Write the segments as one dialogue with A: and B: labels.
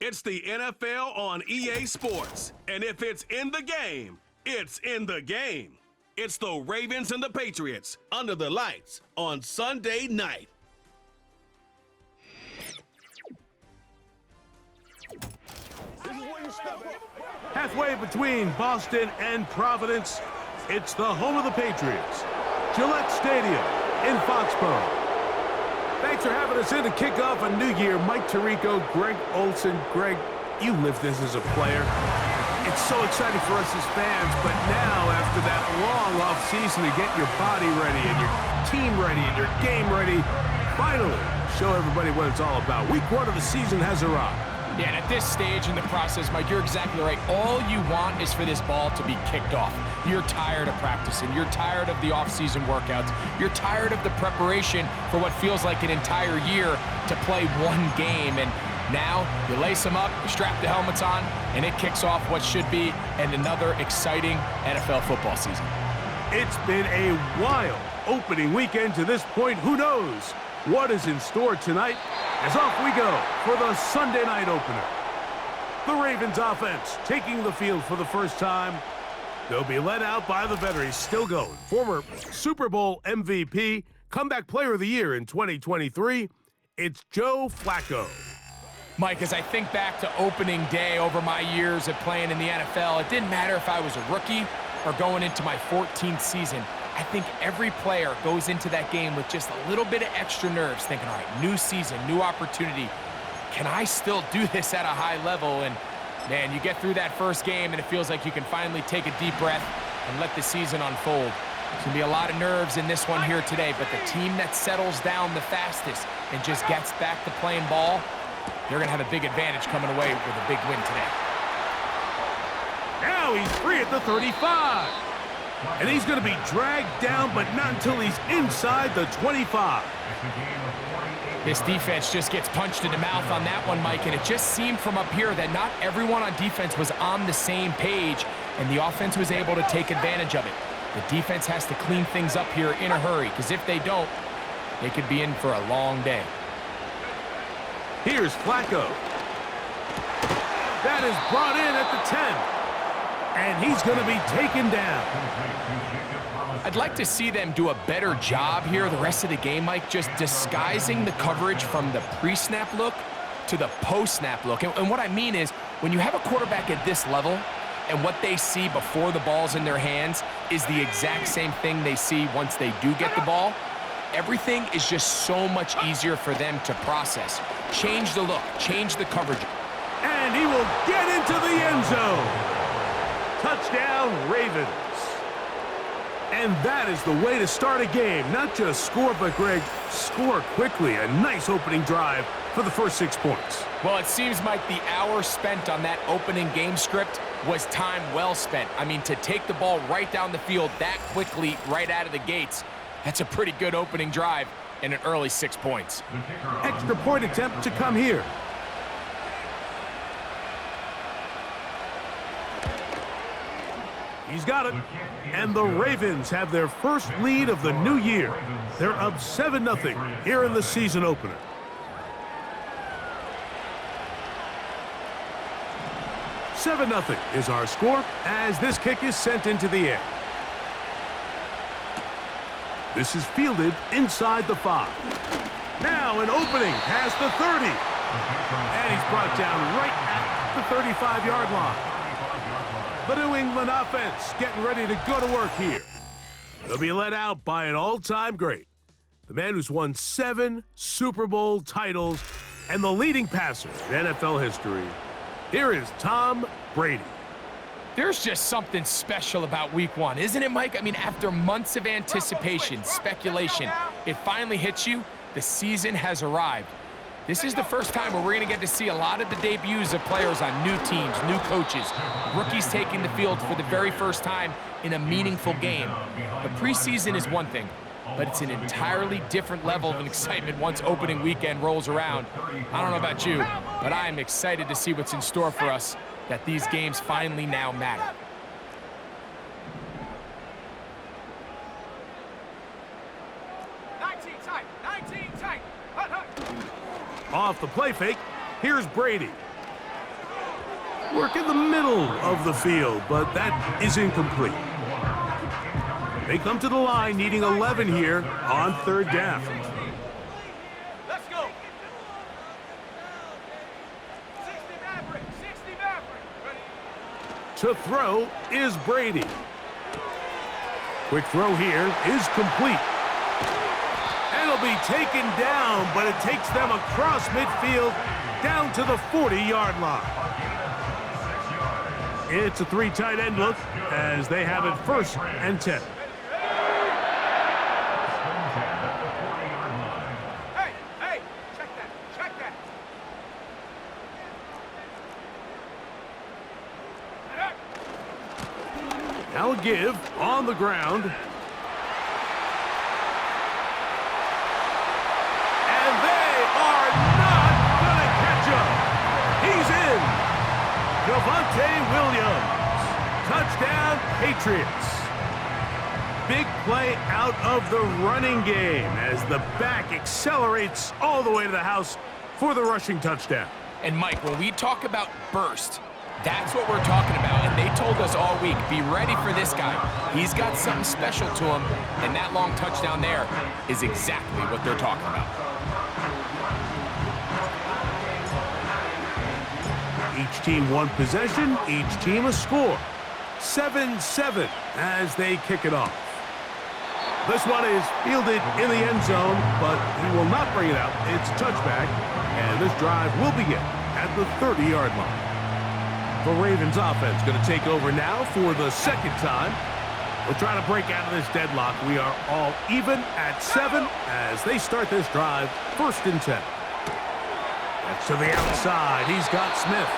A: It's the NFL on EA Sports. And if it's in the game, it's in the game. It's the Ravens and the Patriots under the lights on Sunday night.
B: Halfway between Boston and Providence, it's the home of the Patriots, Gillette Stadium in Foxborough. Thanks for having us in to kick off a new year. Mike Tirico, Greg Olson. Greg, you lived this as a player. It's so exciting for us as fans, but now after that long off-season to get your body ready and your team ready and your game ready, finally show everybody what it's all about. Week 1 of the season has arrived.
C: Yeah, and at this stage in the process, Mike, you're exactly right. All you want is for this ball to be kicked off. You're tired of practicing. You're tired of the off-season workouts. You're tired of the preparation for what feels like an entire year to play one game. And now you lace them up, you strap the helmets on, and it kicks off what should be another exciting NFL football season.
B: It's been a wild opening weekend to this point. Who knows what is in store tonight? As off we go for the Sunday night opener. The Ravens offense taking the field for the first time. They'll be led out by the veteran, still going, former Super Bowl MVP, comeback player of the year in 2023. It's Joe Flacco.
C: Mike, as I think back to opening day over my years of playing in the NFL, it didn't matter if I was a rookie or going into my 14th season. I think every player goes into that game with just a little bit of extra nerves, thinking, all right, new season, new opportunity. Can I still do this at a high level? And, man, you get through that first game, and it feels like you can finally take a deep breath and let the season unfold. There's going to be a lot of nerves in this one here today, but the team that settles down the fastest and just gets back to playing ball, they're going to have a big advantage coming away with a big win today.
B: Now he's free at the 35. And he's going to be dragged down, but not until he's inside the 25.
C: This defense just gets punched in the mouth on that one, Mike, and it just seemed from up here that not everyone on defense was on the same page, and the offense was able to take advantage of it. The defense has to clean things up here in a hurry, because if they don't, they could be in for a long day.
B: Here's Flacco. That is brought in at the 10. And he's going to be taken down.
C: I'd like to see them do a better job here the rest of the game, Mike, just disguising the coverage from the pre-snap look to the post-snap look. And what I mean is, when you have a quarterback at this level and what they see before the ball's in their hands is the exact same thing they see once they do get the ball, everything is just so much easier for them to process. Change the look, change the coverage.
B: And he will get into the end zone. Touchdown, Ravens. And that is the way to start a game. Not just score, but, Greg, score quickly. A nice opening drive for the first 6 points.
C: Well, it seems like the hour spent on that opening game script was time well spent. I mean, to take the ball right down the field that quickly right out of the gates, that's a pretty good opening drive and an early 6 points.
B: Extra point attempt to come here. He's got it. And the Ravens have their first lead of the new year. They're up 7-0 here in the season opener. "7-0 is our score as this kick is sent into the air. This is fielded inside the 5. Now an opening past the 30. And he's brought down right at the 35-yard line. The New England offense getting ready to go to work here. They'll be led out by an all-time great, the man who's won 7 Super Bowl titles and the leading passer in NFL history. Here is Tom Brady.
C: There's just something special about week 1, isn't it, Mike? I mean, after months of anticipation, speculation, it finally hits you. The season has arrived. This is the first time where we're going to get to see a lot of the debuts of players on new teams, new coaches, rookies taking the field for the very first time in a meaningful game. The preseason is one thing, but it's an entirely different level of excitement once opening weekend rolls around. I don't know about you, but I am excited to see what's in store for us, that these games finally now matter.
B: Off the play fake, here's Brady. work in the middle of the field, but that is incomplete. They come to the line needing 11 here on third down.
D: Let's go. 60 Maverick, 60 Maverick. Ready?
B: To throw is Brady. Quick throw here is complete. And it'll be taken down, but it takes them across midfield down to the 40-yard line. It's a 3 tight end look as they have it 1st and 10.
D: Hey, check that.
B: Now a give on the ground. And they are not going to catch him. He's in. Javonte Williams. Touchdown, Patriots. Big play out of the running game as the back accelerates all the way to the house for the rushing touchdown.
C: And Mike, when we talk about burst, that's what we're talking about, and they told us all week, be ready for this guy. He's got something special to him, and that long touchdown there is exactly what they're talking about.
B: Each team one possession, each team a score. 7-7 as they kick it off. This one is fielded in the end zone, but he will not bring it out. It's a touchback, and this drive will begin at the 30-yard line. The Ravens offense going to take over now for the 2nd time. We'll try to break out of this deadlock. We are all even at 7 as they start this drive 1st and 10. That's to the outside. He's got Smith.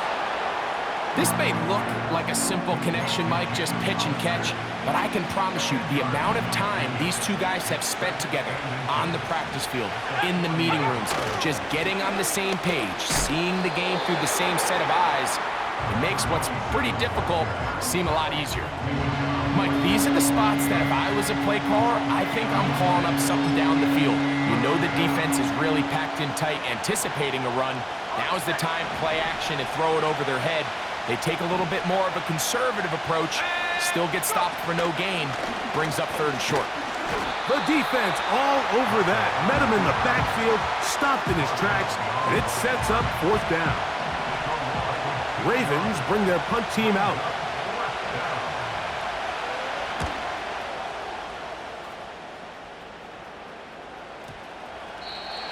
C: This may look like a simple connection, Mike, just pitch and catch, but I can promise you the amount of time these two guys have spent together on the practice field, in the meeting rooms, just getting on the same page, seeing the game through the same set of eyes, it makes what's pretty difficult seem a lot easier. Mike, these are the spots that if I was a play caller, I think I'm calling up something down the field. You know the defense is really packed in tight, anticipating a run. Now's the time, play action and throw it over their head. They take a little bit more of a conservative approach, still get stopped for no gain, brings up 3rd and short.
B: The defense all over that. Met him in the backfield, stopped in his tracks, and it sets up 4th down. Ravens bring their punt team out.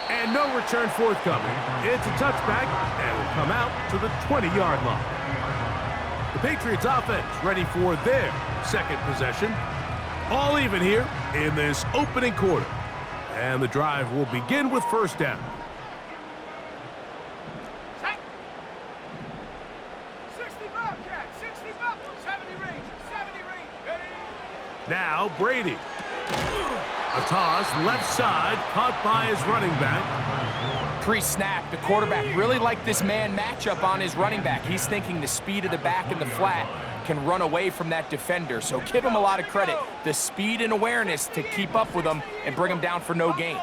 B: And no return forthcoming. It's a touchback, and will come out to the 20-yard line. The Patriots offense ready for their 2nd possession. All even here in this opening quarter. And the drive will begin with 1st down.
D: 60 Bobcat, 60 Bobcat, 70 range, ready?
B: Now Brady. A toss left side caught by his running back.
C: Pre-snap, the quarterback really liked this man matchup on his running back. He's thinking the speed of the back in the flat can run away from that defender. So give him a lot of credit. The speed and awareness to keep up with him and bring him down for no gain.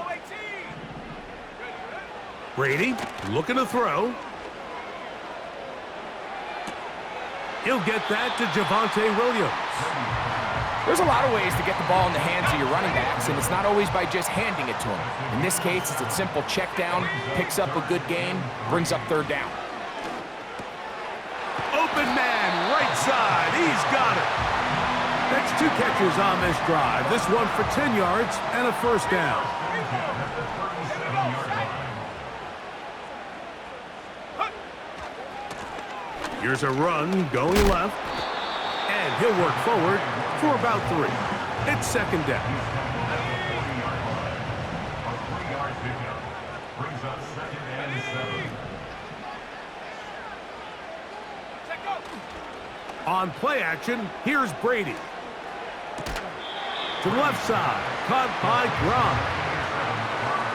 B: Brady looking to throw. He'll get that to Javonte Williams.
C: There's a lot of ways to get the ball in the hands of your running backs, and it's not always by just handing it to them. In this case, it's a simple check down, picks up a good gain, brings up 3rd down.
B: Open man, right side. He's got it. That's 2 catches on this drive. This one for 10 yards and a 1st down. Here's a run going left. And he'll work forward for about 3. It's 2nd down. On play action, here's Brady. To the left side, caught by Gronk.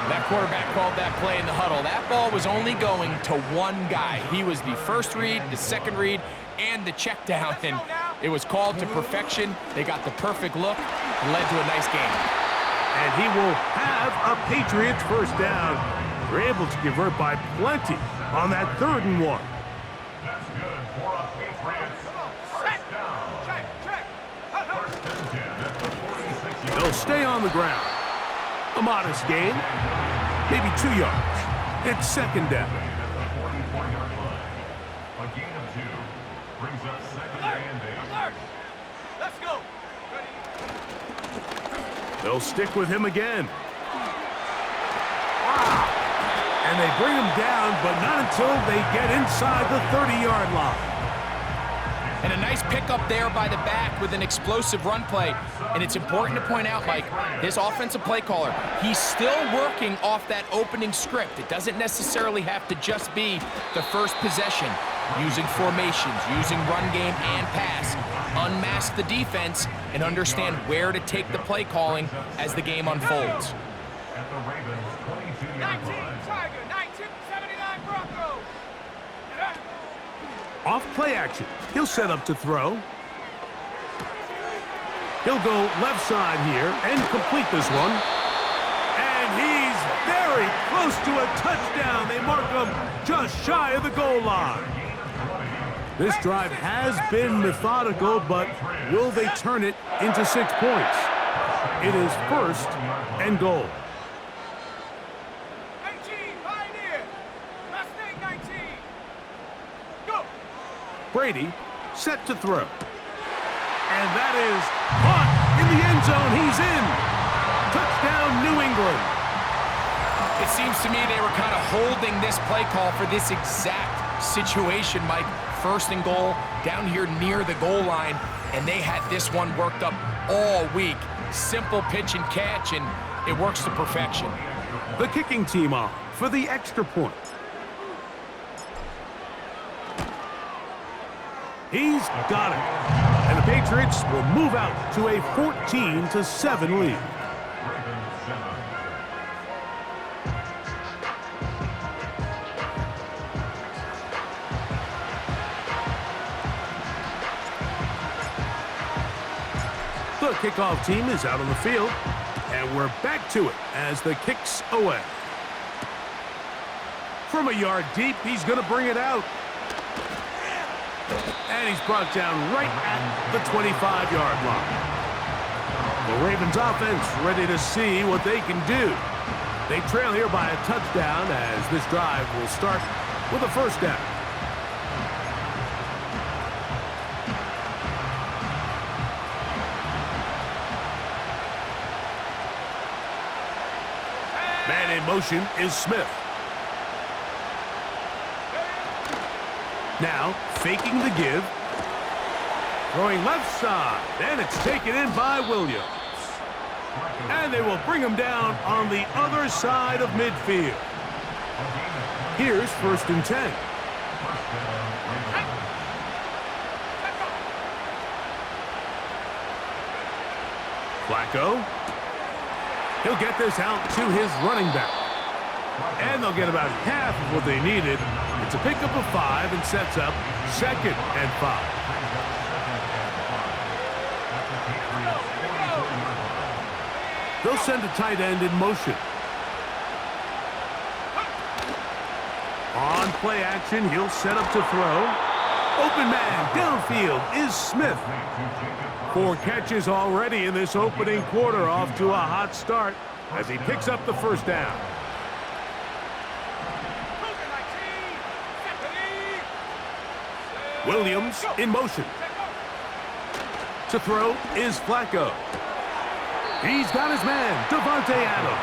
C: That quarterback called that play in the huddle. That ball was only going to one guy. He was the 1st read, the 2nd read, and the check down. And it was called to perfection. They got the perfect look and led to a nice game.
B: And he will have a Patriots 1st down. They're able to convert by plenty on that 3rd and 1.
E: That's good for a Patriots first down.
D: Check, check.
E: First and 10 at the 46-yard.
B: They'll stay on the ground. A modest gain, maybe 2 yards. It's second down.
E: At the 44-yard line. A gain of 2 brings up second and 8.
D: Alert. Let's go. Ready.
B: They'll stick with him again. And they bring him down, but not until they get inside the 30-yard line.
C: And a nice pickup there by the back with an explosive run play. And it's important to point out, Mike, this offensive play caller, he's still working off that opening script. It doesn't necessarily have to just be the first possession. Using formations, using run game and pass. Unmask the defense and understand where to take the play calling as the game unfolds.
E: At the Ravens 22-yard
D: 19
E: line.
D: Tiger, 1979 Bronco.
B: Off play action. He'll set up to throw. He'll go left side here and complete this one. And he's very close to a touchdown. They mark him just shy of the goal line. This drive has been methodical, but will they turn it into 6 points? It is first and goal.
D: 19 Pioneer. Last name 19. Go.
B: Brady set to throw. And that is caught in the end zone. He's in. Touchdown, New England.
C: It seems to me they were kind of holding this play call for this exact situation, Mike. First and goal, down here near the goal line, and they had this one worked up all week. Simple pitch and catch, and it works to perfection.
B: The kicking team on for the extra point. He's got it. And the Patriots will move out to a 14-7 lead. The kickoff team is out on the field, and we're back to it as the kick's away. From a yard deep, he's going to bring it out. And he's brought down right at the 25-yard line. The Ravens offense ready to see what they can do. They trail here by a touchdown as this drive will start with a first down. Man in motion is Smith. Now, faking the give. Throwing left side, and it's taken in by Williams. And they will bring him down on the other side of midfield. Here's first and 10. Flacco. He'll get this out to his running back. And they'll get about half of what they needed. It's a pickup of 5 and sets up second and 5. They'll send a tight end in motion. On play action, he'll set up to throw. Open man downfield is Smith. 4 catches already in this opening quarter, off to a hot start as he picks up the first down. Williams in motion. To throw is Flacco. He's got his man, Devontae Adams.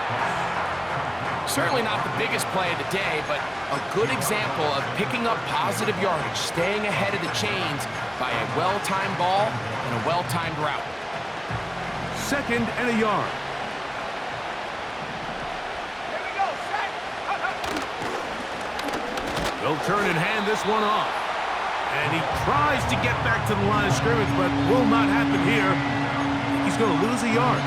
C: Certainly not the biggest play of the day, but a good example of picking up positive yardage, staying ahead of the chains by a well-timed ball and a well-timed route.
B: Second and a yard.
D: Here we go, set.
B: They'll turn and hand this one off. And he tries to get back to the line of scrimmage, but will not happen here. He's going to lose a yard.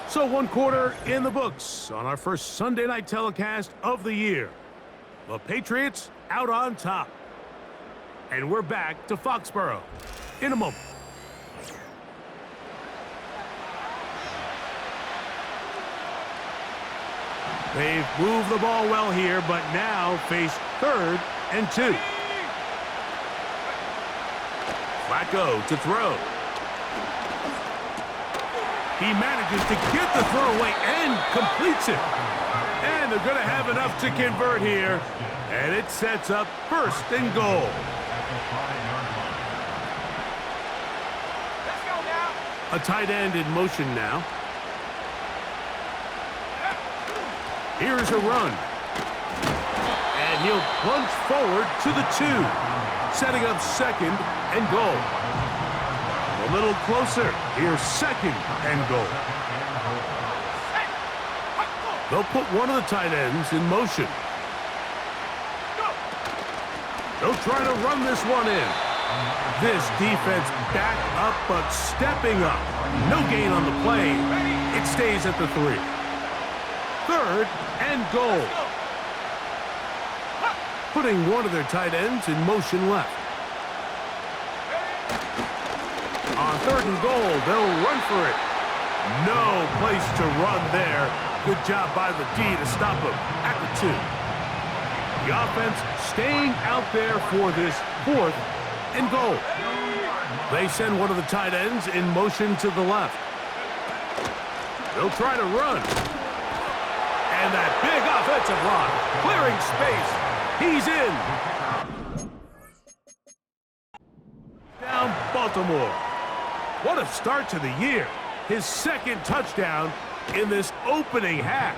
B: So 1 quarter in the books on our first Sunday night telecast of the year. The Patriots out on top. And we're back to Foxborough in a moment. They've moved the ball well here, but now face 3rd and 2. Flacco to throw. He manages to get the throw away and completes it. And they're going to have enough to convert here. And it sets up 1st and goal.
D: Let's go now.
B: A tight end in motion now. Here's a run. And he'll plunge forward to the 2. Setting up 2nd and goal. A little closer. Here's 2nd and goal. They'll put one of the tight ends in motion. They'll try to run this one in. This defense back up, but stepping up. No gain on the play. It stays at the 3. 3rd and goal. Putting one of their tight ends in motion left. On 3rd and goal, they'll run for it. No place to run there. Good job by the D to stop him at the 2. The offense staying out there for this 4th and goal. They send one of the tight ends in motion to the left. They'll try to run. And that big offensive run, clearing space. He's in. Down Baltimore. What a start to the year. His 2nd touchdown in this opening half.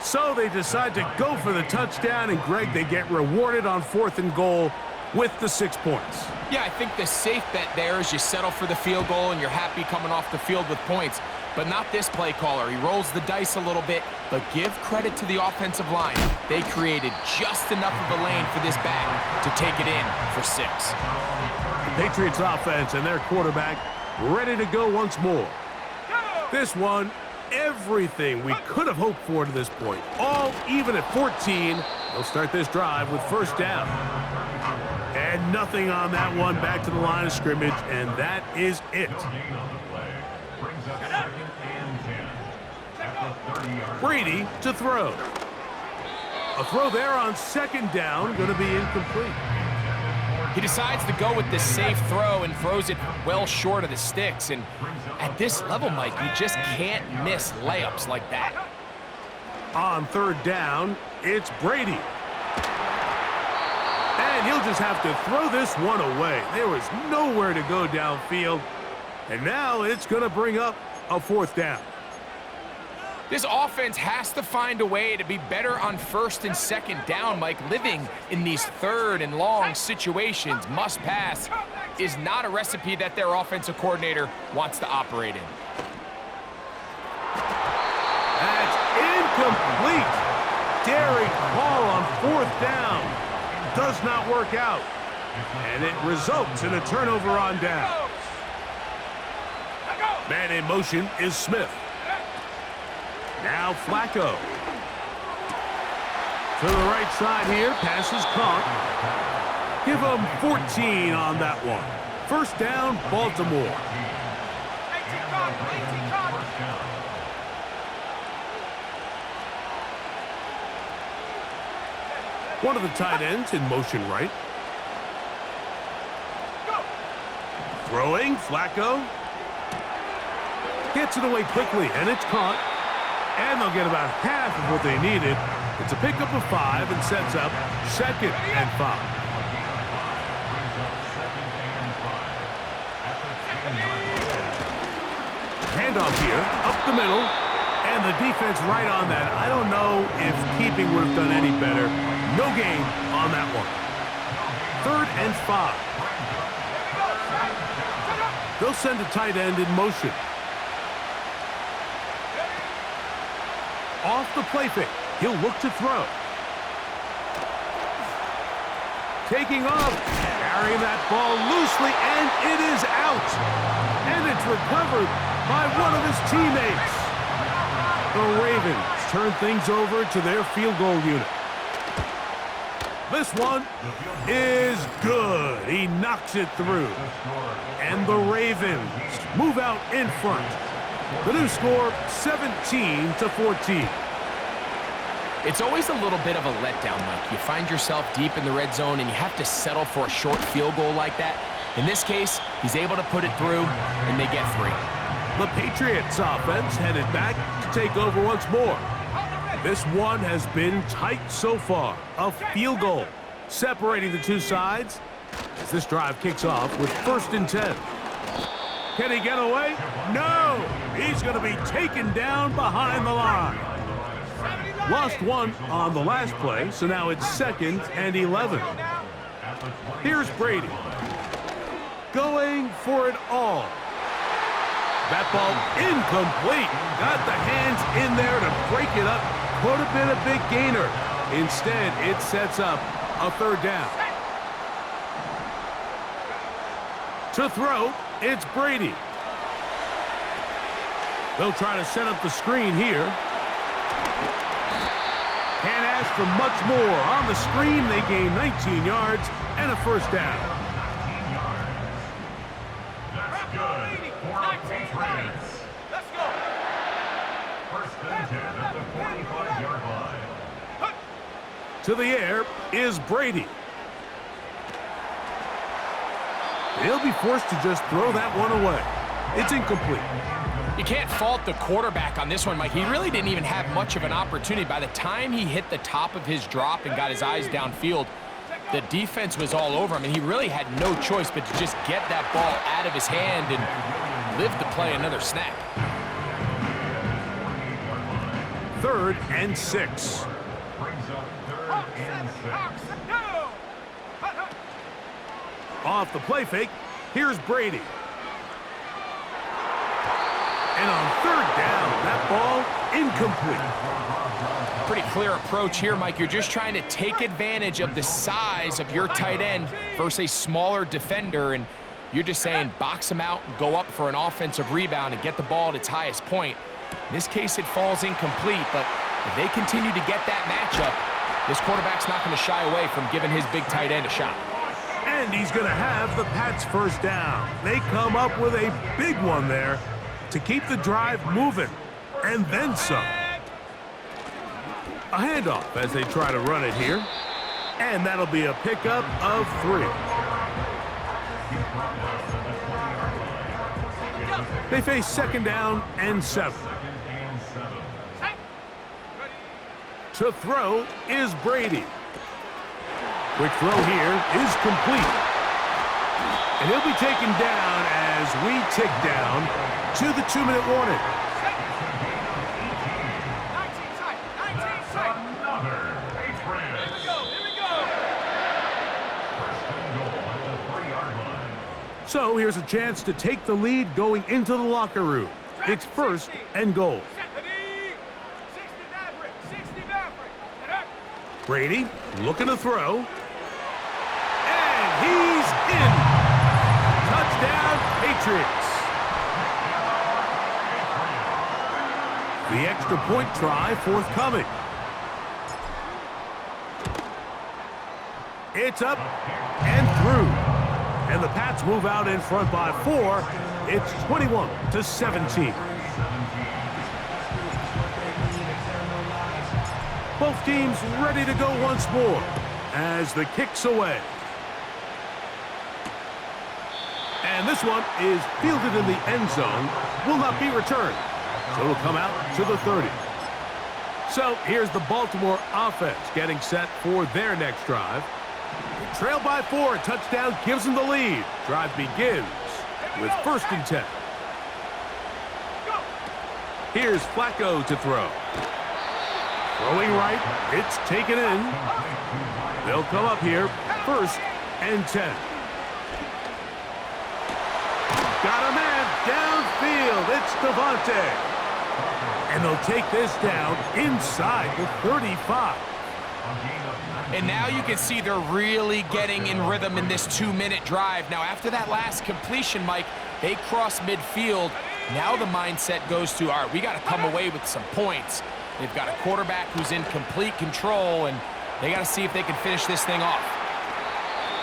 B: So they decide to go for the touchdown, and Greg, they get rewarded on 4th and goal with the 6 points.
C: Yeah, I think the safe bet there is you settle for the field goal and you're happy coming off the field with points. But not this play caller. He rolls the dice a little bit, but give credit to the offensive line. They created just enough of a lane for this back to take it in for 6.
B: The Patriots offense and their quarterback ready to go once more. This one, everything we could have hoped for to this point. All even at 14. They'll start this drive with 1st down. And nothing on that one. Back to the line of scrimmage, and that is it. Brady to throw. A throw there on 2nd down, going to be incomplete.
C: He decides to go with the safe throw and throws it well short of the sticks. And at this level, Mike, you just can't miss layups like that.
B: On 3rd down, it's Brady. And he'll just have to throw this one away. There was nowhere to go downfield. And now it's going to bring up a 4th down.
C: This offense has to find a way to be better on 1st and 2nd down, Mike. Living in these 3rd and long situations, must pass, is not a recipe that their offensive coordinator wants to operate in.
B: That's incomplete. Daring call on 4th down. Does not work out. And it results in a turnover on down. Man in motion is Smith. Now Flacco. To the right side here, pass is caught. Give him 14 on that one. 1st down, Baltimore. One of the tight ends in motion right. Throwing, Flacco. Gets it away quickly, and it's caught. And they'll get about half of what they needed. It's a pickup of 5 and sets up 2nd and 5. Handoff here, up the middle, and the defense right on that. I don't know if keeping would have done any better. No gain on that one. 3rd and 5. They'll send a tight end in motion. Off the play fake. He'll look to throw. Taking off. Carrying that ball loosely, and it is out. And it's recovered by one of his teammates. The Ravens turn things over to their field goal unit. This one is good. He knocks it through. And the Ravens move out in front. The new score, 17-14.
C: It's always a little bit of a letdown, Mike. You find yourself deep in the red zone, and you have to settle for a short field goal like that. In this case, he's able to put it through, and they get 3.
B: The Patriots offense headed back to take over once more. This one has been tight so far. A field goal separating the two sides as this drive kicks off with 1st and 10. Can he get away? No! He's going to be taken down behind the line. Lost 1 on the last play, so now it's 2nd and 11. Here's Brady. Going for it all. That ball incomplete. Got the hands in there to break it up. Could have been a big gainer. Instead, it sets up a 3rd down. To throw, it's Brady. They'll try to set up the screen here. Can't ask for much more. On the screen, they gain 19 yards and a 1st down.
E: That's good for the Patriots.
D: Let's go.
E: 1st and 10 at the 45-yard line.
B: To the air is Brady. He'll be forced to just throw that one away. It's incomplete.
C: You can't fault the quarterback on this one, Mike. He really didn't even have much of an opportunity. By the time he hit the top of his drop and got his eyes downfield, the defense was all over him, and he really had no choice but to just get that ball out of his hand and live to play another snap.
B: 3rd and 6.
E: Brings up 3rd and 6.
B: Off the play fake, here's Brady. And on 3rd down, that ball incomplete.
C: Pretty clear approach here, Mike. You're just trying to take advantage of the size of your tight end versus a smaller defender, and you're just saying box him out, go up for an offensive rebound, and get the ball at its highest point. In this case, it falls incomplete, but if they continue to get that matchup, this quarterback's not going to shy away from giving his big tight end a shot.
B: And he's going to have the Pats' 1st down. They come up with a big one there to keep the drive moving, and then some. A handoff as they try to run it here, and that'll be a pickup of 3. They face 2nd down and 7. To throw is Brady. Quick throw here is complete. And he'll be taken down as we tick down to the 2-minute warning.
D: 19 tight. 19 tight.
E: Another Patriots.
D: Here we go.
E: 1st and goal at the 3-yard line.
B: So here's a chance to take the lead going into the locker room. It's 1st and goal.
D: 60 Maverick.
B: Brady looking to throw. And he's in. Touchdown, Patriots. The extra point try forthcoming. It's up and through. And the Pats move out in front by 4. It's 21-17. Both teams ready to go once more as the kick's away. And this one is fielded in the end zone, will not be returned. So it'll come out to the 30. So here's the Baltimore offense getting set for their next drive. Trailed by 4, a touchdown gives them the lead. Drive begins with 1st and 10. Here's Flacco to throw. Throwing right, it's taken in. They'll come up here, 1st and 10. Got a man downfield. It's Devontae. And they'll take this down inside the 35.
C: And now you can see they're really getting in rhythm in this 2-minute drive. Now, after that last completion, Mike, they cross midfield. Now the mindset goes to, all right, we got to come away with some points. They've got a quarterback who's in complete control, and they got to see if they can finish this thing off.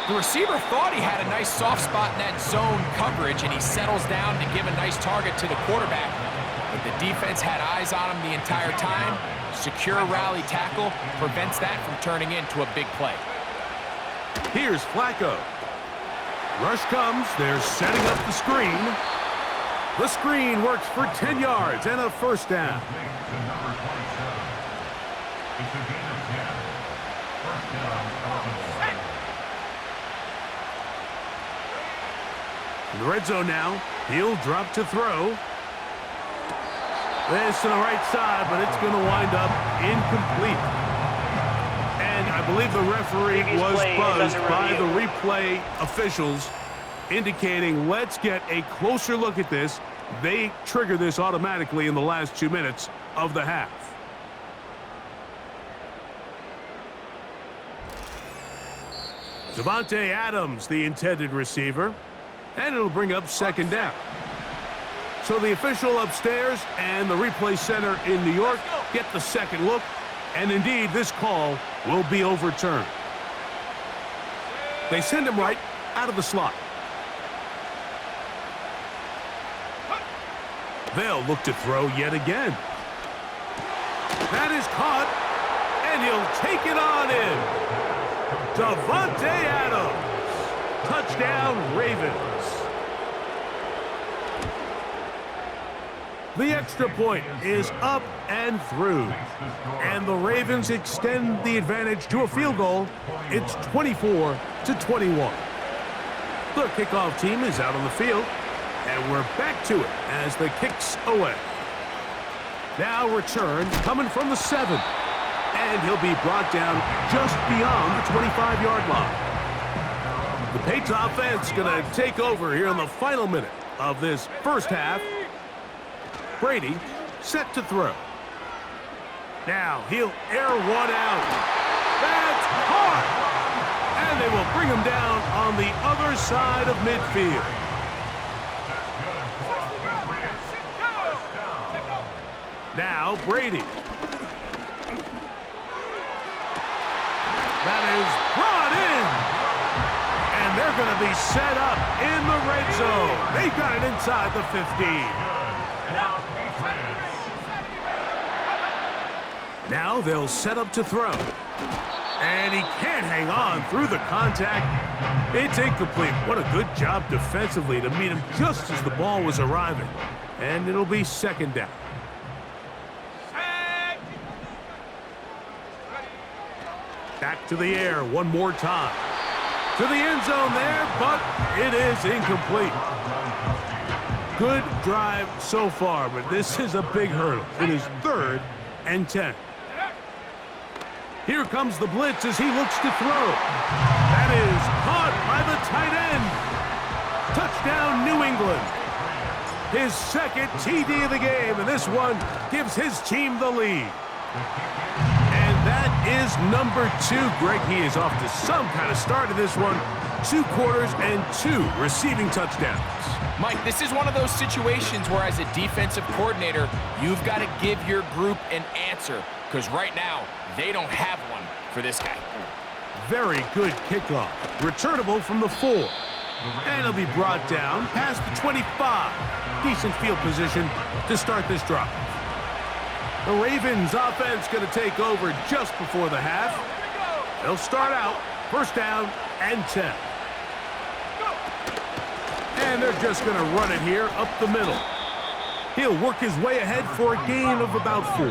C: The receiver thought he had a nice soft spot in that zone coverage, and he settles down to give a nice target to the quarterback. But the Defense had eyes on him the entire time. Secure rally tackle prevents that from turning into a big play.
B: Here's Flacco. Rush comes. They're setting up the screen. The screen works for 10 yards and a first down.
E: It's a gain of 10. First down, Baltimore.
B: In the red zone now. He'll drop to throw. This to the right side, but it's going to wind up incomplete. And I believe the referee was buzzed by the replay officials, indicating let's get a closer look at this. They trigger this automatically in the last 2 minutes of the half. Davante Adams, the intended receiver, and it'll bring up second down. So the official upstairs and the replay center in New York get the second look, and indeed this call will be overturned. They send him right out of the slot. They'll look to throw yet again. That is caught, and he'll take it on in. Davante Adams. Touchdown, Ravens. The extra point is up and through. And the Ravens extend the advantage to a field goal. It's 24-21. The kickoff team is out on the field. And we're back to it as the kick's away. Now return coming from the 7. And he'll be brought down just beyond the 25-yard line. The Patriots offense going to take over here in the final minute of this first half. Brady set to throw. Now he'll air one out. That's caught! And they will bring him down on the other side of midfield. Now Brady. That is brought in. And they're going to be set up in the red zone. They got it inside the 15. Now they'll set up to throw. And he can't hang on through the contact. It's incomplete. What a good job defensively to meet him just as the ball was arriving. And it'll be second down. Back to the air one more time. To the end zone there, but it is incomplete. Good drive so far, but this is a big hurdle. It is 3rd and 10. Here comes the blitz as he looks to throw. That is caught by the tight end. Touchdown, New England. His second TD of the game, and this one gives his team the lead. And that is number 2. Greg, he is off to some kind of start in this one. 2 quarters and 2 receiving touchdowns.
C: Mike, this is one of those situations where as a defensive coordinator, you've got to give your group an answer, because right now, they don't have one for this guy.
B: Very good kickoff. Returnable from the 4. And it'll be brought down past the 25. Decent field position to start this drive. The Ravens offense going to take over just before the half. They'll start out first down and 10. And they're just going to run it here up the middle. He'll work his way ahead for a gain of about 4.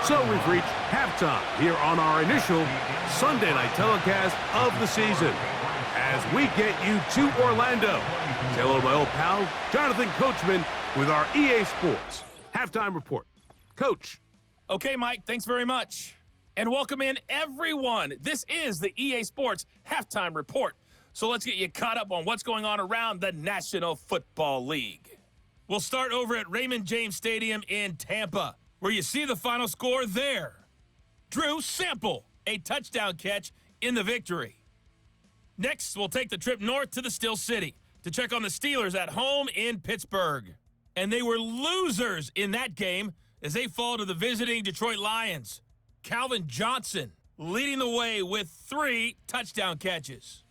B: So we've reached halftime here on our initial Sunday night telecast of the season as we get you to Orlando. Say hello to my old pal, Jonathan Coachman, with our EA Sports halftime report. Coach.
F: Okay, Mike, thanks very much. And welcome in, everyone. This is the EA Sports halftime report. So let's get you caught up on what's going on around the National Football League. We'll start over at Raymond James Stadium in Tampa, where you see the final score there. Drew Sample, a touchdown catch in the victory. Next, we'll take the trip north to the Steel City to check on the Steelers at home in Pittsburgh. And they were losers in that game as they fall to the visiting Detroit Lions. Calvin Johnson leading the way with 3 touchdown catches.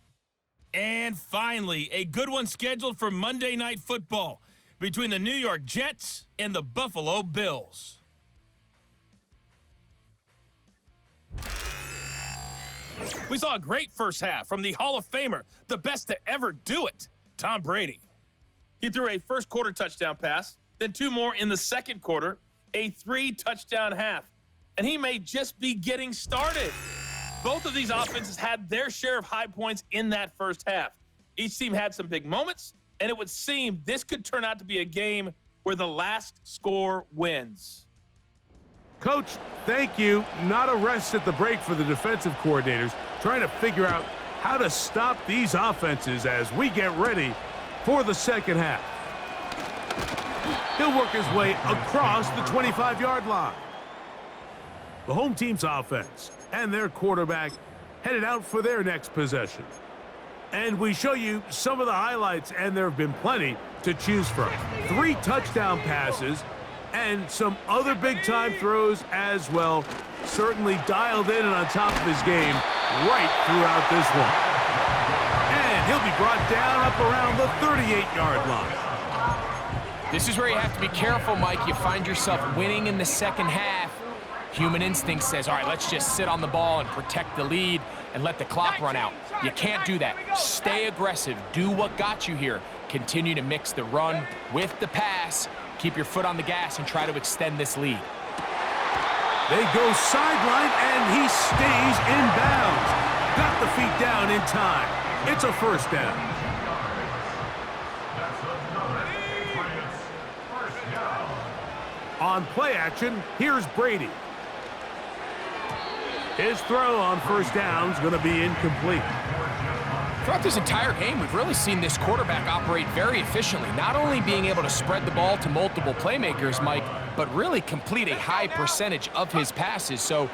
F: And finally, a good one scheduled for Monday Night Football between the New York Jets and the Buffalo Bills. We saw a great first half from the Hall of Famer, the best to ever do it, Tom Brady. He threw a first-quarter touchdown pass, then 2 more in the second quarter, a 3-touchdown half. And he may just be getting started. Both of these offenses had their share of high points in that first half. Each team had some big moments, and it would seem this could turn out to be a game where the last score wins.
B: Coach, thank you. Not a rest at the break for the defensive coordinators, trying to figure out how to stop these offenses as we get ready for the second half. He'll work his way across the 25-yard line. The home team's offense and their quarterback headed out for their next possession. And we show you some of the highlights, and there have been plenty to choose from. 3 touchdown passes and some other big-time throws as well. Certainly dialed in and on top of his game right throughout this one. And he'll be brought down up around the 38-yard line.
C: This is where you have to be careful, Mike. You find yourself winning in the second half. Human instinct says, all right, let's just sit on the ball and protect the lead and let the clock run out. You can't do that. Stay aggressive. Do what got you here. Continue to mix the run with the pass. Keep your foot on the gas and try to extend this lead.
B: They go sideline, and he stays in bounds. Got the feet down in time. It's a first down. On play action, here's Brady. His throw on first down is going to be incomplete.
C: Throughout this entire game, we've really seen this quarterback operate very efficiently, not only being able to spread the ball to multiple playmakers, Mike, but really complete a high percentage of his passes. So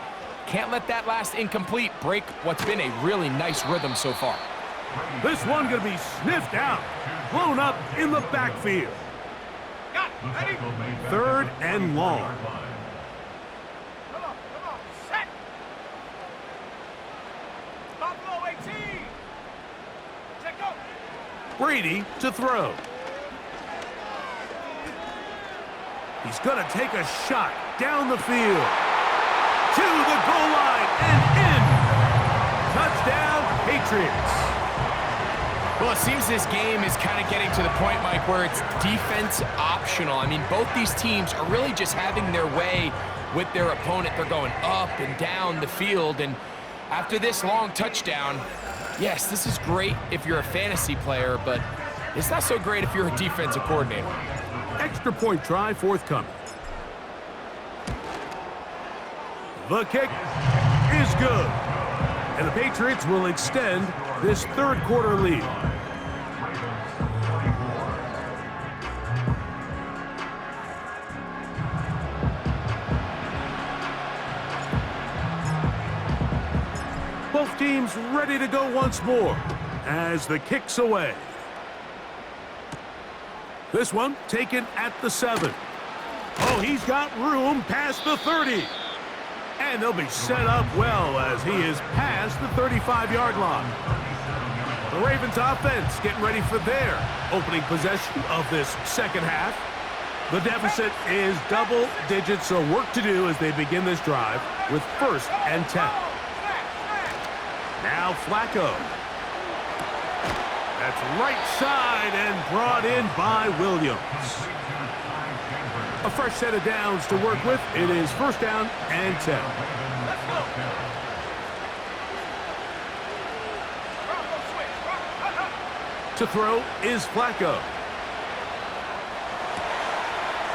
C: can't let that last incomplete break what's been a really nice rhythm so far.
B: This one going to be sniffed out, blown up in the backfield. 3rd and long.
D: Come on, set. Buffalo 18. Check go.
B: Brady to throw. He's going to take a shot down the field. To the goal line and in. Touchdown, Patriots.
C: Well, it seems this game is kind of getting to the point, Mike, where it's defense optional. I mean, both these teams are really just having their way with their opponent. They're going up and down the field, and after this long touchdown, yes, this is great if you're a fantasy player, but it's not so great if you're a defensive coordinator.
B: Extra point try forthcoming. The kick is good, and the Patriots will extend this 3rd quarter lead. Both teams ready to go once more as the kick's away. This one taken at the 7. Oh, he's got room past the 30. And they'll be set up well as he is past the 35-yard line. The Ravens offense getting ready for their opening possession of this second half. The deficit is double digits, so work to do as they begin this drive with 1st and 10. Now Flacco. That's right side and brought in by Williams. A fresh set of downs to work with. It is 1st down and 10.
D: Let's go.
B: To throw is Flacco.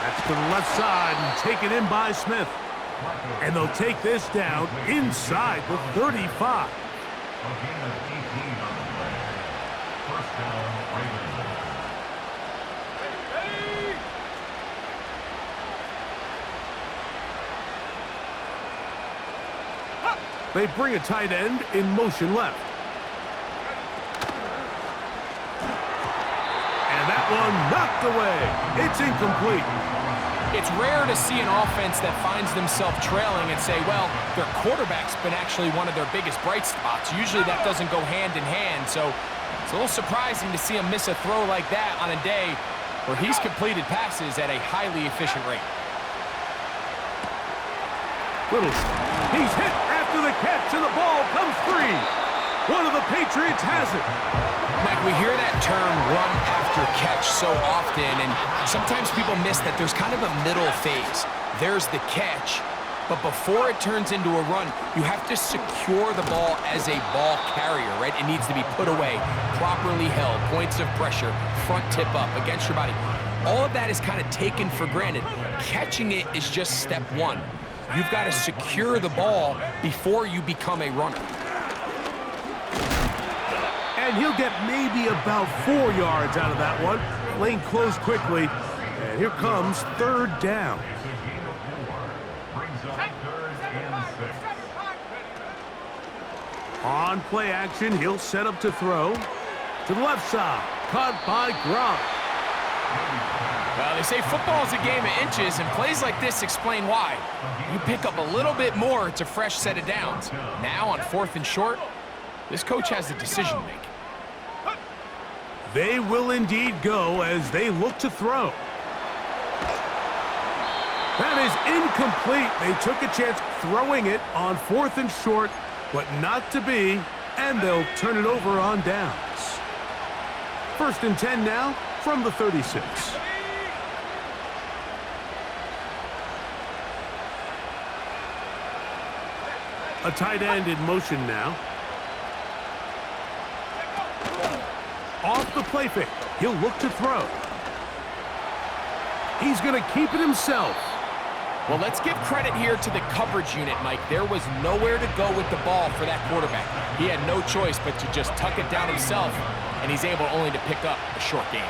B: That's to the left side and taken in by Smith. And they'll take this down inside the 35. They bring a tight end in motion left. And that one knocked away. It's incomplete.
C: It's rare to see an offense that finds themselves trailing and say, well, their quarterback's been actually one of their biggest bright spots. Usually that doesn't go hand in hand, so it's a little surprising to see them miss a throw like that on a day where he's completed passes at a highly efficient rate.
B: He's hit after the catch, and the ball comes free. One of the Patriots has it.
C: Mike, we hear that term run after catch so often, and sometimes people miss that there's kind of a middle phase. There's the catch, but before it turns into a run, you have to secure the ball as a ball carrier, right? It needs to be put away, properly held, points of pressure, front tip up against your body. All of that is kind of taken for granted. Catching it is just step one. You've got to secure the ball before you become a runner.
B: And he'll get maybe about 4 yards out of that one. Lane closed quickly, and here comes third down. On play action, he'll set up to throw. To the left side, caught by Gronk.
C: Well, they say football is a game of inches, and plays like this explain why. You pick up a little bit more, it's a fresh set of downs. Now on 4th and short, this coach has a decision to make.
B: They will indeed go as they look to throw. That is incomplete. They took a chance throwing it on 4th and short, but not to be, and they'll turn it over on downs. 1st and 10 now from the 36. A tight end in motion now. Off the play fake. He'll look to throw. He's going to keep it himself.
C: Well, let's give credit here to the coverage unit, Mike. There was nowhere to go with the ball for that quarterback. He had no choice but to just tuck it down himself, and he's able only to pick up a short gain.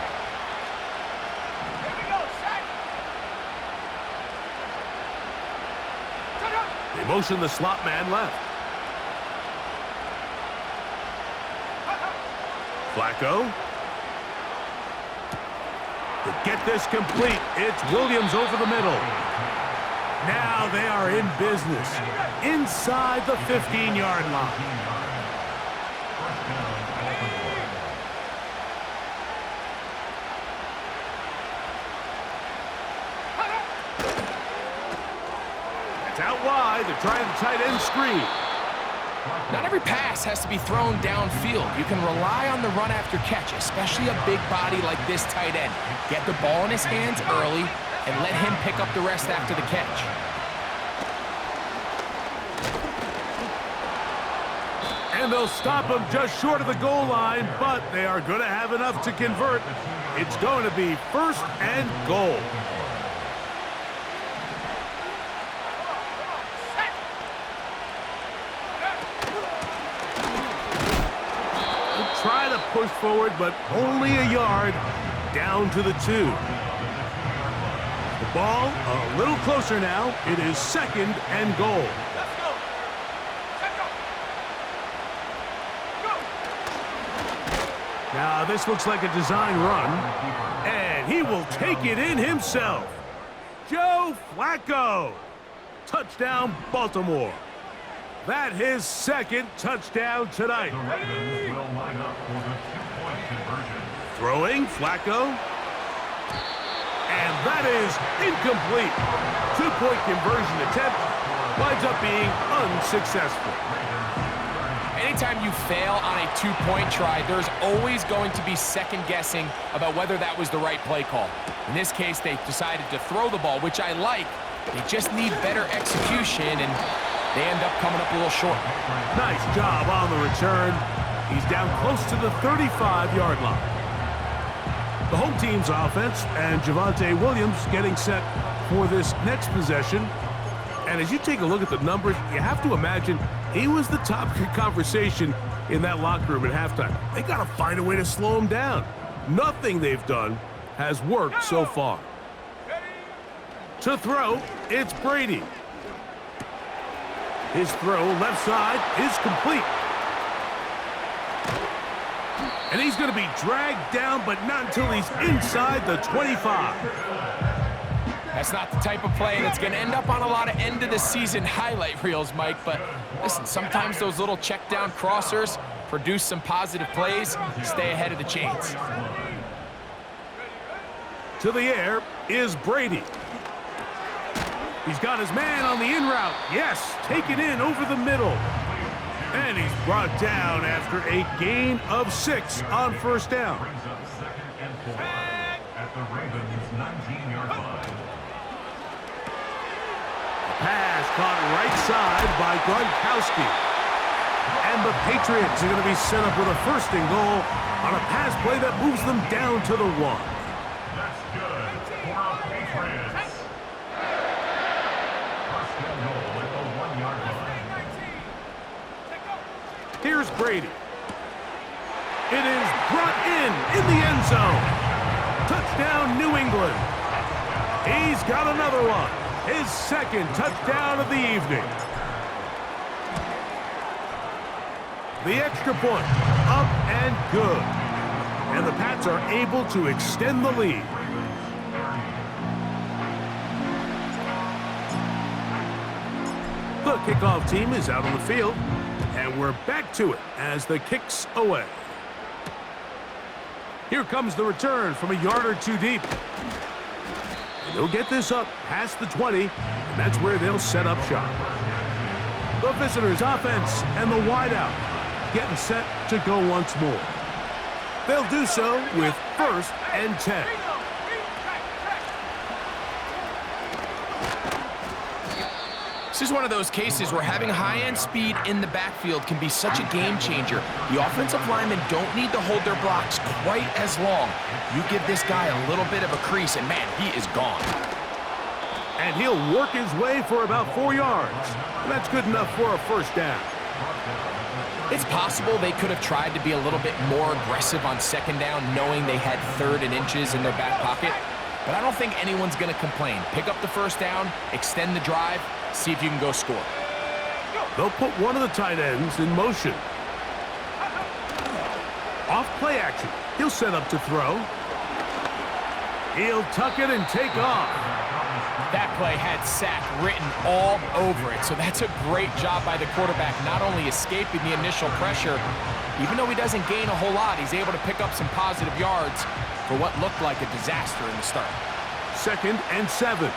B: They motion the slot man left. Flacco. To get this complete, it's Williams over the middle. Now they are in business inside the 15-yard line. It's out wide. They're trying the tight end screen.
C: Not every pass has to be thrown downfield. You can rely on the run after catch, especially a big body like this tight end. Get the ball in his hands early and let him pick up the rest after the catch.
B: And they'll stop him just short of the goal line, but they are going to have enough to convert. It's going to be 1st and goal. Try to push forward, but only a yard down to the 2. The ball a little closer now. It is 2nd and goal.
D: Let's go. Set go. Go.
B: Now this looks like a design run, and he will take it in himself. Joe Flacco. Touchdown, Baltimore. That his 2nd touchdown tonight.
E: The Ravens will line up for the 2-point conversion.
B: Throwing, Flacco. And that is incomplete. 2-point conversion attempt winds up being unsuccessful.
C: Anytime you fail on a 2-point try, there's always going to be second guessing about whether that was the right play call. In this case, they decided to throw the ball, which I like. They just need better execution, and they end up coming up a little short.
B: Nice job on the return. He's down close to the 35-yard line. The home team's offense and Javonte Williams getting set for this next possession. And as you take a look at the numbers, you have to imagine he was the topic of conversation in that locker room at halftime. They got to find a way to slow him down. Nothing they've done has worked so far. To throw, it's Brady. His throw, left side, is complete. And he's going to be dragged down, but not until he's inside the 25.
C: That's not the type of play that's going to end up on a lot of end-of-the-season highlight reels, Mike. But listen, sometimes those little check-down crossers produce some positive plays. Stay ahead of the chains.
B: to the air is Brady. He's got his man on the in route. Yes, taken in over the middle. And he's brought down after a gain of 6 on first down.
E: Brings up 2nd and 4 at the Ravens' 19-yard line.
B: Pass caught right side by Gronkowski. And the Patriots are going to be set up with a 1st and goal on a pass play that moves them down to the 1.
E: That's good for the Patriots. 1st and goal at the 1-yard line.
B: Here's Brady. It is brought in the end zone. Touchdown, New England. He's got another one. His 2nd touchdown of the evening. The extra point, up and good. And the Pats are able to extend the lead. The kickoff team is out on the field, and we're back to it as the kick's away. Here comes the return from a yard or 2 deep. And they'll get this up past the 20, and that's where they'll set up shop. The visitors' offense and the wideout getting set to go once more. They'll do so with 1st and 10.
C: This is one of those cases where having high-end speed in the backfield can be such a game changer. The offensive linemen don't need to hold their blocks quite as long. You give this guy a little bit of a crease, and man, he is gone.
B: And he'll work his way for about 4 yards. And that's good enough for a 1st down.
C: It's possible they could have tried to be a little bit more aggressive on 2nd down, knowing they had 3rd and inches in their back pocket. But I don't think anyone's going to complain. Pick up the 1st down, extend the drive, see if you can go score.
B: They'll put one of the tight ends in motion. Off play action. He'll set up to throw. He'll tuck it and take off.
C: That play had sack written all over it, so that's a great job by the quarterback, not only escaping the initial pressure, even though he doesn't gain a whole lot, he's able to pick up some positive yards for what looked like a disaster in the start.
B: 2nd and 7.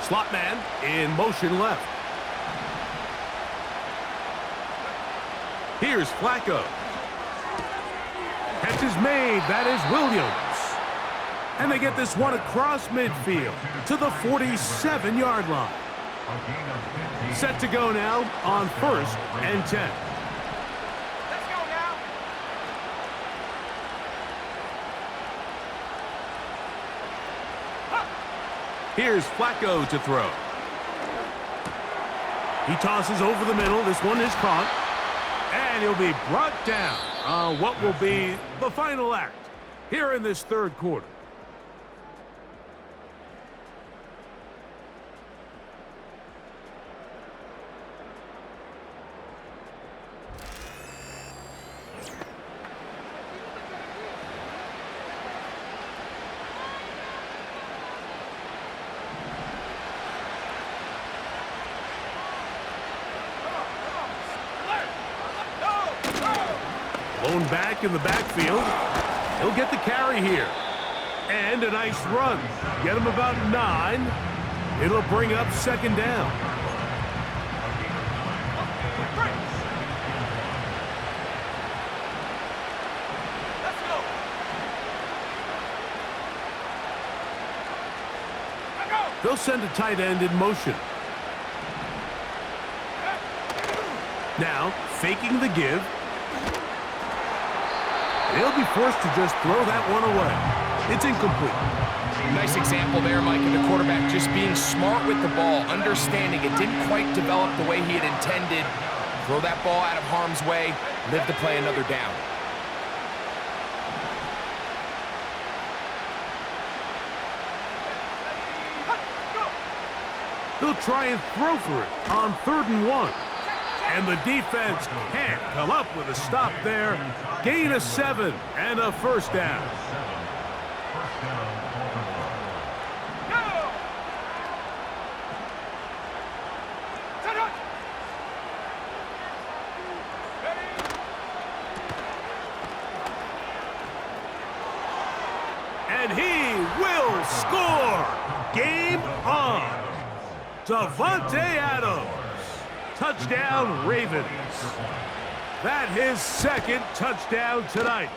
B: Slot man in motion left. Here's Flacco. Catch is made. That is Williams. And they get this one across midfield to the 47-yard line. Set to go now on 1st and 10.
D: Let's go now.
B: Here's Flacco to throw. He tosses over the middle. This one is caught. And he'll be brought down on what will be the final act here in this 3rd quarter. Blown back in the backfield. He'll get the carry here. And a nice run. Get him about 9. It'll bring up 2nd down.
D: Let's go.
B: They'll send a tight end in motion. Now, faking the give. They'll be forced to just throw that one away. It's incomplete.
C: Nice example there, Mike, of the quarterback just being smart with the ball, understanding it didn't quite develop the way he had intended. Throw that ball out of harm's way, live to play another down.
B: They'll try and throw for it on 3rd and 1. And the defense can't come up with a stop there. Gain of 7 and a 1st down. And he will score. Game on. Davante Adams. Touchdown, Ravens. That his second touchdown tonight.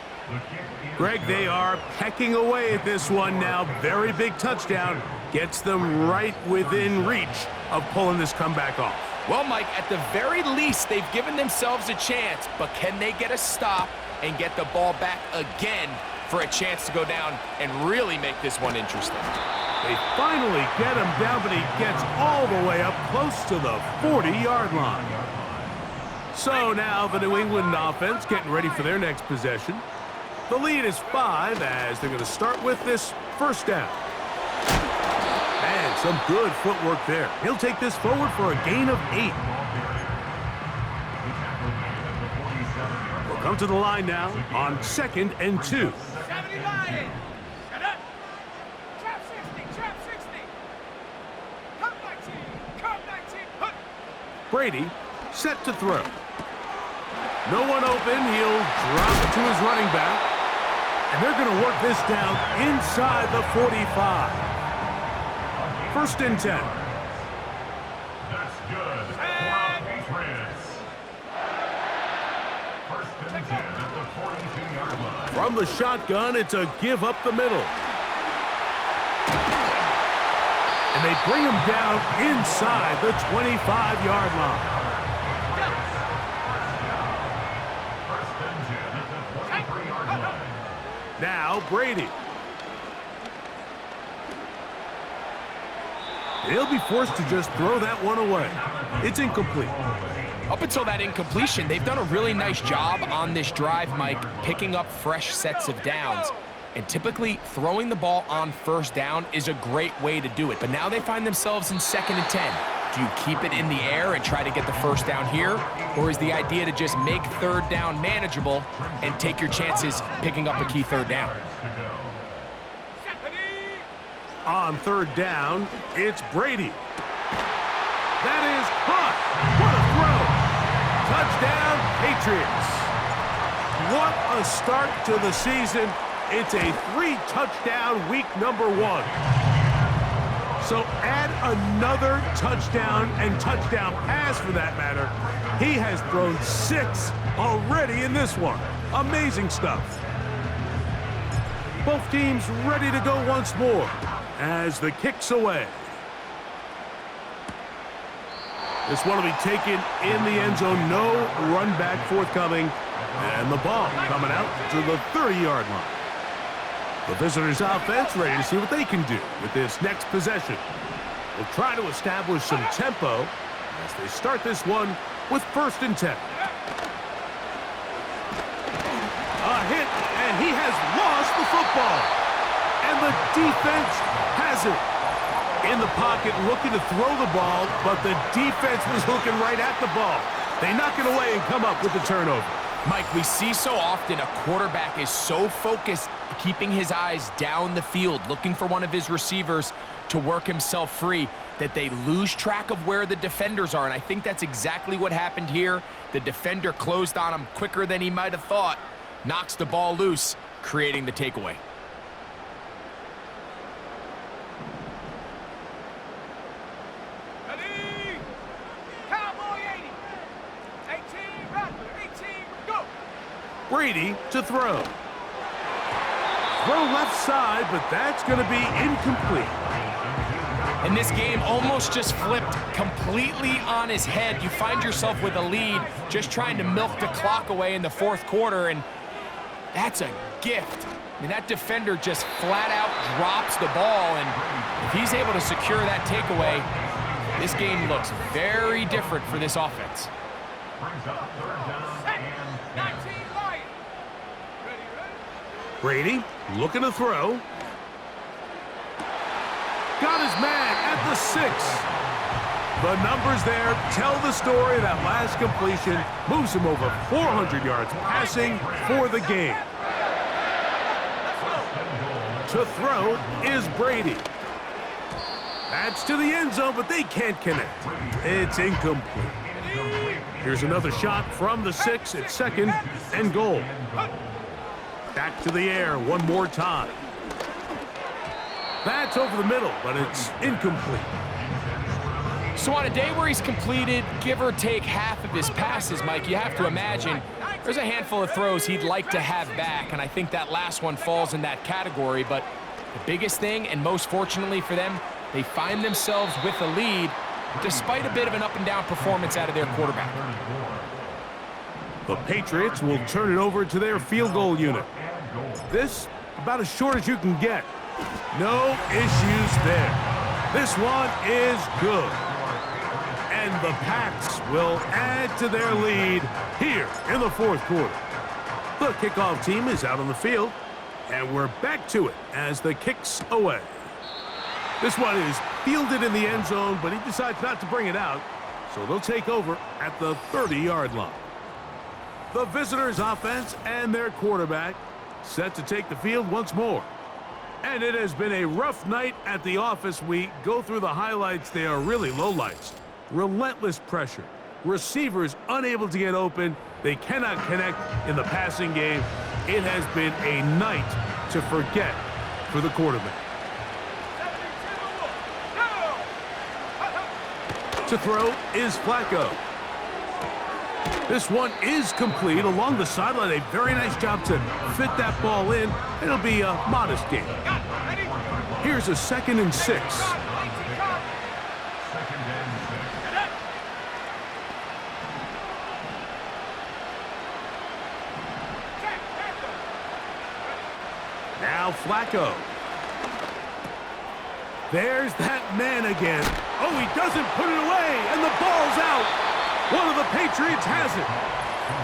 B: Greg, they are pecking away at this one now. Very big touchdown. Gets them right within reach of pulling this comeback off.
C: Well, Mike, at the very least, they've given themselves a chance, but can they get a stop and get the ball back again for a chance to go down and really make this one interesting?
B: They finally get him down, but he gets all the way up close to the 40-yard line. So now the New England offense getting ready for their next possession. The lead is 5 as they're going to start with this first down. And some good footwork there. He'll take this forward for a gain of 8. We'll come to the line now on 2nd and 2.
D: 70 line. Shut up. Trap 60, trap 60. Come 19, come 19. Hunt.
B: Brady set to throw. No one open. He'll drop it to his running back. And they're going to work this down inside the 45. 1st and 10.
E: That's good. For Patriots. 1st and 10 at the 42-yard line.
B: From the shotgun, it's a give up the middle. And they bring him down inside the 25-yard line.
E: 1st and 10 at the 23-yard line.
B: Now Brady. He'll be forced to just throw that one away. It's incomplete.
C: Up until that incompletion, they've done a really nice job on this drive, Mike, picking up fresh sets of downs. And typically, throwing the ball on 1st down is a great way to do it. But now they find themselves in 2nd and 10. Do you keep it in the air and try to get the 1st down here? Or is the idea to just make 3rd down manageable and take your chances picking up a key 3rd down?
B: On 3rd down, it's Brady. That is caught. What a throw. Touchdown, Patriots. What a start to the season. It's a 3-touchdown week number 1. So add another touchdown and touchdown pass for that matter. He has thrown 6 already in this one. Amazing stuff. Both teams ready to go once more as the kick's away. This one will be taken in the end zone. No run back forthcoming. And the ball coming out to the 30-yard line. The visitors' offense ready to see what they can do with this next possession. They'll try to establish some tempo as they start this one with 1st and 10. A hit, and he has lost the football. And the defense has it. In the pocket, looking to throw the ball, but the defense was looking right at the ball. They knock it away and come up with the turnover.
C: Mike, we see so often a quarterback is so focused, keeping his eyes down the field, looking for one of his receivers to work himself free, that they lose track of where the defenders are. And I think that's exactly what happened here. The defender closed on him quicker than he might have thought, knocks the ball loose, creating the takeaway.
B: Brady to throw. Throw left side, but that's going to be incomplete.
C: And this game almost just flipped completely on his head. You find yourself with a lead, just trying to milk the clock away in the 4th quarter, and that's a gift. I mean, that defender just flat out drops the ball, and if he's able to secure that takeaway, this game looks very different for this offense.
E: Brings up 3rd down and 10.
B: Brady looking to throw. Got his man at the 6. The numbers there tell the story. That last completion moves him over 400 yards passing for the game. To throw is Brady. That's to the end zone, but they can't connect. It's incomplete. Here's another shot from the 6 at 2nd and goal. Back to the air one more time. That's over the middle, but it's incomplete.
C: So on a day where he's completed, give or take half of his passes, Mike, you have to imagine there's a handful of throws he'd like to have back, and I think that last one falls in that category. But the biggest thing, and most fortunately for them, they find themselves with a lead despite a bit of an up-and-down performance out of their quarterback.
B: The Patriots will turn it over to their field goal unit. This, about as short as you can get. No issues there. This one is good. And the Pats will add to their lead here in the fourth quarter. The kickoff team is out on the field, and we're back to it as the kick's away. This one is fielded in the end zone, but he decides not to bring it out, so they'll take over at the 30-yard line. The visitors' offense and their quarterback set to take the field once more. And it has been a rough night at the office. We go through the highlights. They are really lowlights. Relentless pressure. Receivers unable to get open. They cannot connect in the passing game. It has been a night to forget for the quarterback. To throw is Flacco. This one is complete along the sideline. A very nice job to fit that ball in. It'll be a modest gain. Here's a 2nd and 6. Now Flacco. There's that man again. Oh, he doesn't put it away, and the ball's out. One of the Patriots has it.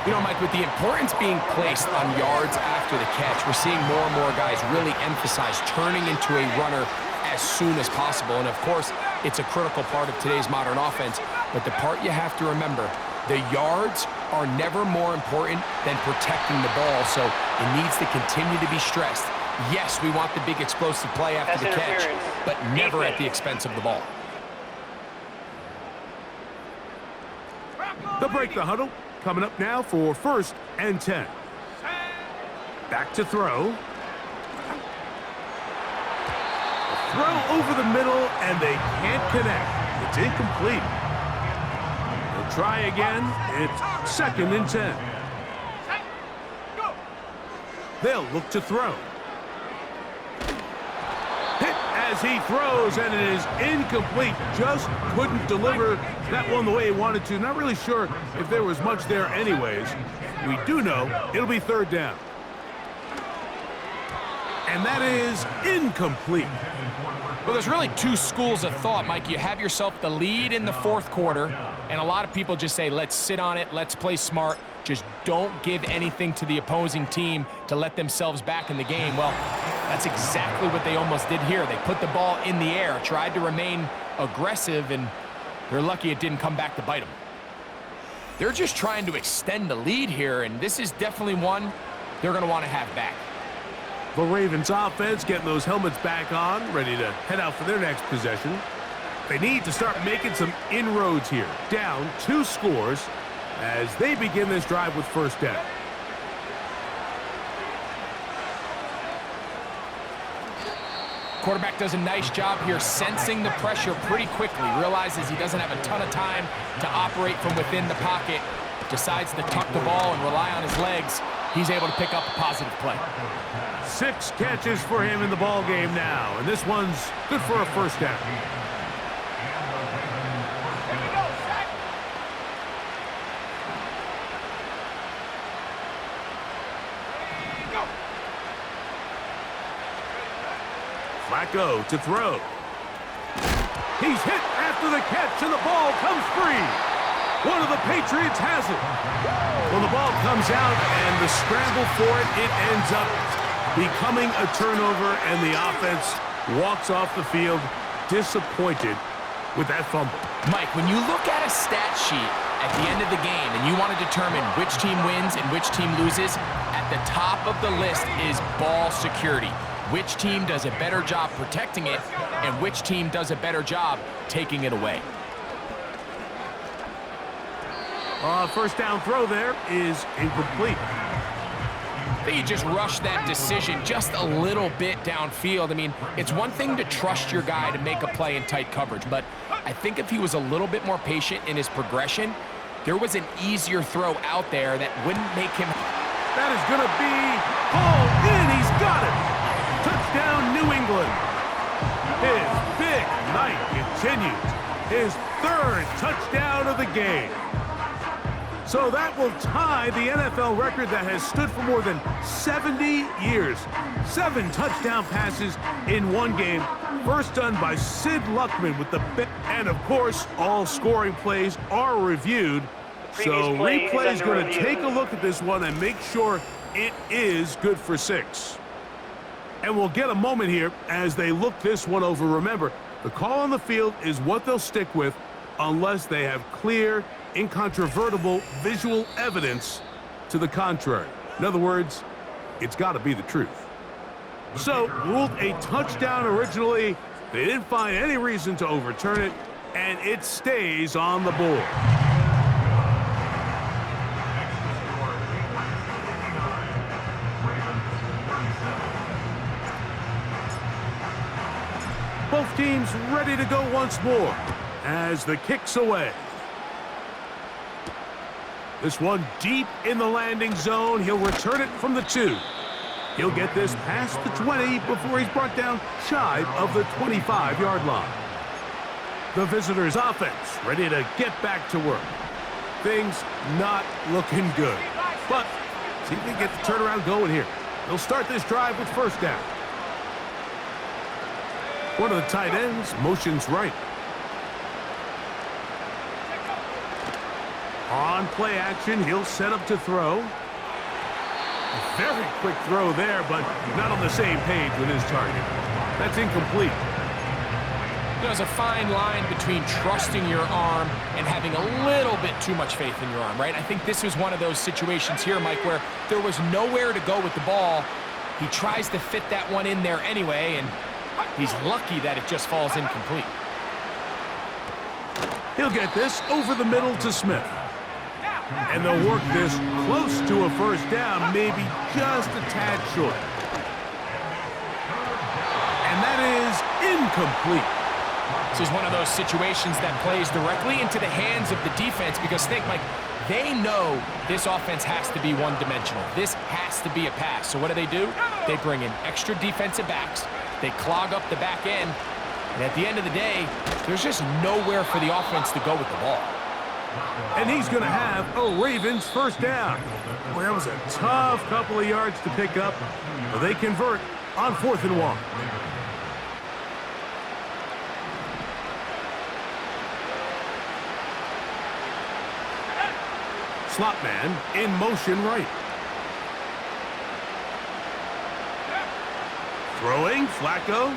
C: You know, Mike, with the importance being placed on yards after the catch, we're seeing more and more guys really emphasize turning into a runner as soon as possible. And, of course, it's a critical part of today's modern offense. But the part you have to remember, the yards are never more important than protecting the ball, so it needs to continue to be stressed. Yes, we want the big explosive play after the catch, but never at the expense of the ball.
B: They'll break the huddle. Coming up now for 1st and 10. Back to throw. A throw over the middle, and they can't connect. It's incomplete. They'll try again. It's 2nd and 10. They'll look to throw. Hit as he throws, and it is incomplete. Just couldn't deliver that one the way he wanted to. Not really sure if there was much there anyways. We do know it'll be 3rd down. And that is incomplete.
C: Well, there's really two schools of thought, Mike. You have yourself the lead in the 4th quarter, and a lot of people just say, let's sit on it, let's play smart. Just don't give anything to the opposing team to let themselves back in the game. Well, that's exactly what they almost did here. They put the ball in the air, tried to remain aggressive, and they're lucky it didn't come back to bite them. They're just trying to extend the lead here, and this is definitely one they're going to want to have back.
B: The Ravens offense getting those helmets back on, ready to head out for their next possession. They need to start making some inroads here. Down 2 scores as they begin this drive with 1st down.
C: Quarterback does a nice job here sensing the pressure pretty quickly, realizes he doesn't have a ton of time to operate from within the pocket, decides to tuck the ball and rely on his legs. He's able to pick up a positive play.
B: 6 catches for him in the ball game now, and this one's good for a 1st down. Flacco to throw. He's hit after the catch, and the ball comes free. One of the Patriots has it. Well, the ball comes out, and the scramble for it, it ends up becoming a turnover, and the offense walks off the field disappointed with that fumble.
C: Mike, when you look at a stat sheet at the end of the game and you want to determine which team wins and which team loses, at the top of the list is ball security. Which team does a better job protecting it, and which team does a better job taking it away.
B: 1st down throw there is incomplete.
C: I think he just rushed that decision just a little bit downfield. I mean, it's one thing to trust your guy to make a play in tight coverage, but I think if he was a little bit more patient in his progression, there was an easier throw out there that wouldn't make him...
B: That is going to be hauled in. He's got it. Touchdown, New England. His big night continues. His third touchdown of the game. So that will tie the NFL record that has stood for more than 70 years. 7 touchdown passes in one game. First done by Sid Luckman with the... And, of course, all scoring plays are reviewed. So replay is going to take a look at this one and make sure it is good for 6. And we'll get a moment here as they look this one over. Remember, the call on the field is what they'll stick with unless they have clear, incontrovertible visual evidence to the contrary. In other words, it's got to be the truth. So, ruled a touchdown originally. They didn't find any reason to overturn it, and it stays on the board. Both teams ready to go once more as the kick's away. This one deep in the landing zone. He'll return it from the 2. He'll get this past the 20 before he's brought down shy of the 25-yard line. The visitors' offense ready to get back to work. Things not looking good. But see if they get the turnaround going here. They'll start this drive with first down. One of the tight ends motions right. On play action, he'll set up to throw. A very quick throw there, but not on the same page with his target. That's incomplete.
C: There's a fine line between trusting your arm and having a little bit too much faith in your arm, right? I think this was one of those situations here, Mike, where there was nowhere to go with the ball. He tries to fit that one in there anyway, and he's lucky that it just falls incomplete.
B: He'll get this over the middle to Smith. And they'll work this close to a first down, maybe just a tad short. And that is incomplete.
C: This is one of those situations that plays directly into the hands of the defense because think, Mike, they know this offense has to be one-dimensional. This has to be a pass. So what do? They bring in extra defensive backs. They clog up the back end. And at the end of the day, there's just nowhere for the offense to go with the ball.
B: And he's going to have a Ravens first down. Well, that was a tough couple of yards to pick up. But they convert on 4th and 1. Slot man in motion right. Throwing, Flacco.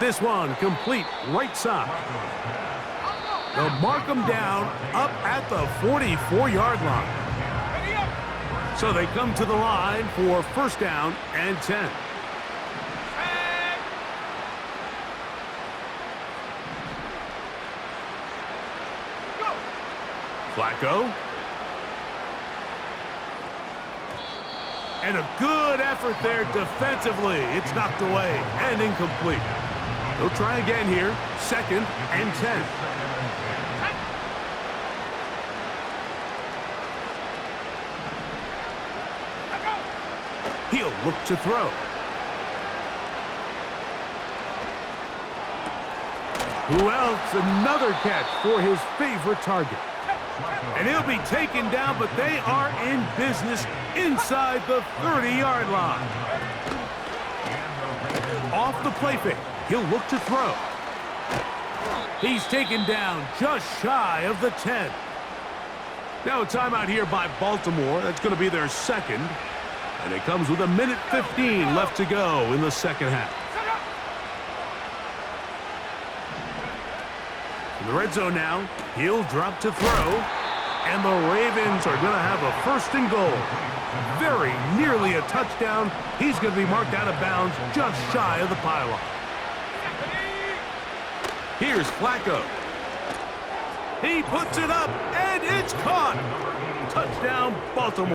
B: This one complete right side. They'll mark him down up at the 44-yard line. So they come to the line for first down and 10. Flacco. And a good effort there defensively. It's knocked away and incomplete. They'll try again here. 2nd and 10. He'll look to throw. Who else? Another catch for his favorite target. And he'll be taken down, but they are in business inside the 30-yard line. Off the play fake, he'll look to throw. He's taken down just shy of the 10. Now a timeout here by Baltimore. That's going to be their second. And it comes with 1:15 left to go in the second half. In the red zone now, he'll drop to throw. And the Ravens are going to have a 1st and goal. Very nearly a touchdown. He's going to be marked out of bounds just shy of the pylon. Here's Flacco. He puts it up, and it's caught. Touchdown, Baltimore.